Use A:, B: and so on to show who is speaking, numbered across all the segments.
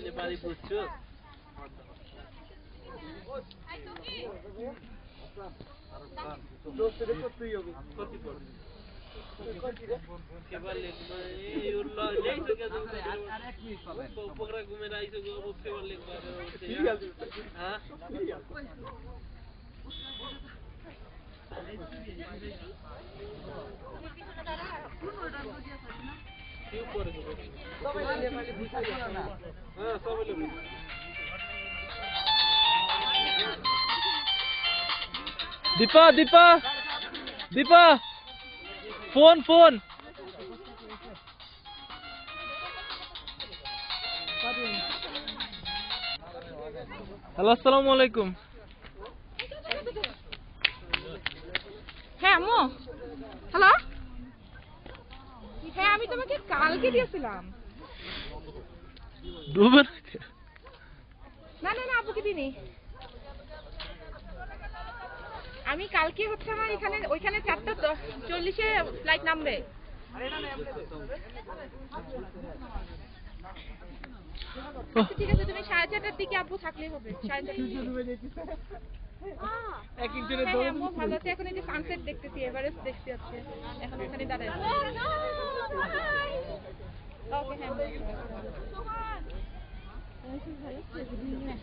A: नेपाली बुझ्छु पोखरा घुमेर आइसक्यो अब favour lake Deepa Deepa Deepa phone phone hello আসসালামু আলাইকুম
B: হ্যাঁ আম্মু হ্যালো হ্যাঁ আমি তোমাকে কালকে দিয়েছিলাম
A: দুবার
B: না না না আপুকে দিইনি আমি কালকে হচ্ছে আমার এখানে ওইখানে 4:40 এ ফ্লাইট নামবে আচ্ছা ঠিক আছে তুমি 4:30টার দিকে আপু থাকলেই হবে 4:30 ভালো আছে এখন এই যে সানসেট দেখতেছি এভারেস্ট দেখতে যাচ্ছে এখন ওখানে দাঁড়ায় ওকে হ্যাঁ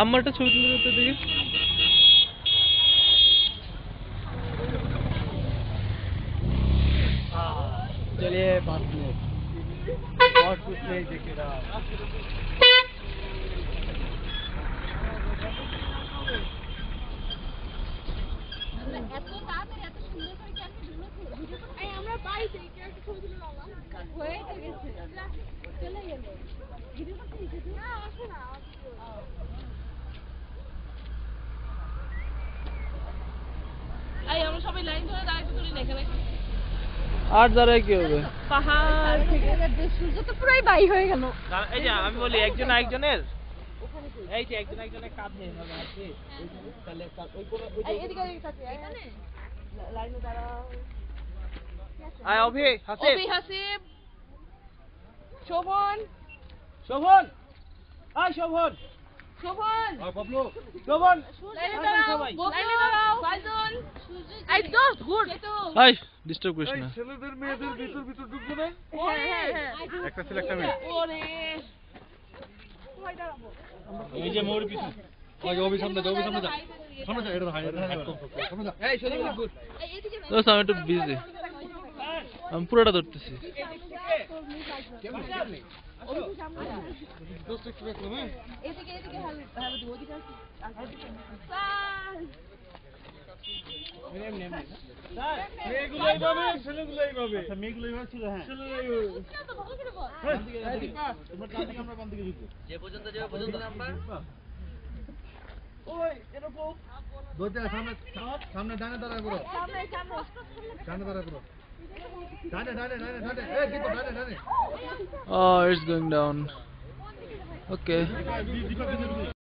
A: আম্মারটা ছবি তুলে দিতে দেখি
C: चलिए 5 मिनट और कुछ नहीं दिख रहा
B: এত তাড়াতাড়ি এত সুন্দর করে কেন ভিডিও এই আমরা বাইরে কি একটা ছবি তুলে নিলাম হয়ে গেছে চলে গেল ভিডিও করতে দিতে না আসে না এই আমরা সবাই লাইন ধরে দাঁড়াইতে তুলি না এখানে
A: আর দাঁড়ায় কি হবে
B: পাহাড় থেকে সূর্য তো পুরাই বাই হয়ে গেল
A: এই যে আমি বলি একজন আরেকজনের এই যে একজন আরেকজনের কাঁধে হবে আছে তাহলে ওই কোন
B: এই এদিকে থাকে এখানে লাইনে দাঁড়াও
A: আয় অভি
B: হাসিব শোভন
A: শোভন আয় শোভন
C: और बबलू
A: শোভন
B: লাইনে দাঁড়াও ফাইজুল এই দোস্ত ঘুর
A: আই ডিস্টার্ব করিস না
C: ছেলেদের মেয়েদের ভিতর ভিতর ঢুকবে না
B: হ্যাঁ
C: একটা ছেলে একটা মেয়ে
B: ওরে কই দাঁড়াবো
C: এই যে মোর পিছু ওই ওবি সামনে যা এটা হাই সামনে যা এই ছেলে গুড
A: দোস্ত আমি একটু বিজি আমি পুরোটা ধরতেছি
C: দোস্ত একটু রাখলাম হ্যাঁ
B: এদিকে হ্যালো ওদিকে
C: মেয়েগুলোই পাবে ছেলেগুলোই পাবে আচ্ছা মেয়েগুলোই ছিল হ্যাঁ আমরা বাম দিকে ঢুকবো
A: যে পর্যন্ত যাবে পর্যন্ত নাম্বার
C: ওই এরকম দোতে সামনে ডানে দাঁড়ায় পুরো ডানে দাঁড়ায় পুরো ডানে এই দীপক ডানে
A: oh it's going down okay
C: Dipak